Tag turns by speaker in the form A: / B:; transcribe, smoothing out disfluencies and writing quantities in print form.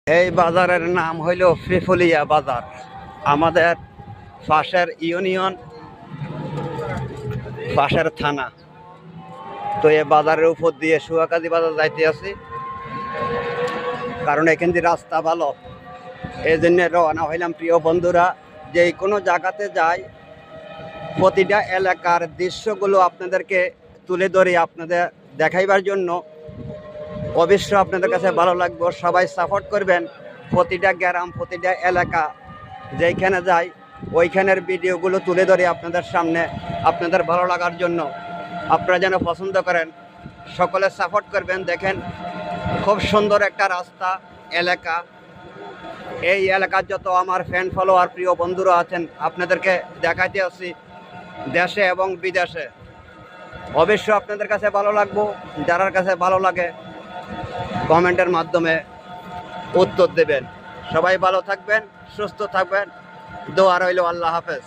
A: এই বাজারের নাম হইল ফিফুলিয়া বাজার। আমাদের পাশের ইউনিয়ন, পাশের থানা। তো এই বাজারের উপর দিয়ে সুয়াকাজি বাজার যাইতে আছি, কারণ এখান দিয়ে রাস্তা ভালো, এই জন্য রওনা হইলাম। প্রিয় বন্ধুরা, যে কোনো জায়গাতে যাই, প্রতিটা এলাকার দৃশ্যগুলো আপনাদেরকে তুলে ধরি, আপনাদের দেখাইবার জন্য। অবশ্য আপনাদের কাছে ভালো লাগবে, সবাই সাপোর্ট করবেন। প্রতিটা গ্রাম, প্রতিটা এলাকা যেইখানে যাই, ওইখানের ভিডিওগুলো তুলে ধরি আপনাদের সামনে, আপনাদের ভালো লাগার জন্য। আপনারা যেন পছন্দ করেন, সকলে সাপোর্ট করবেন। দেখেন, খুব সুন্দর একটা রাস্তা, এলাকা। এই এলাকার যত আমার ফ্যান ফলোয়ার, প্রিয় বন্ধুরা আছেন, আপনাদেরকে দেখাইতে আসছি দেশে এবং বিদেশে। অবশ্য আপনাদের কাছে ভালো লাগবো। যার কাছে ভালো লাগে কমেন্টের মাধ্যমে উত্তর দেবেন। সবাই ভালো থাকবেন, সুস্থ থাকবেন। দোয়া রইল। আল্লাহ হাফেজ।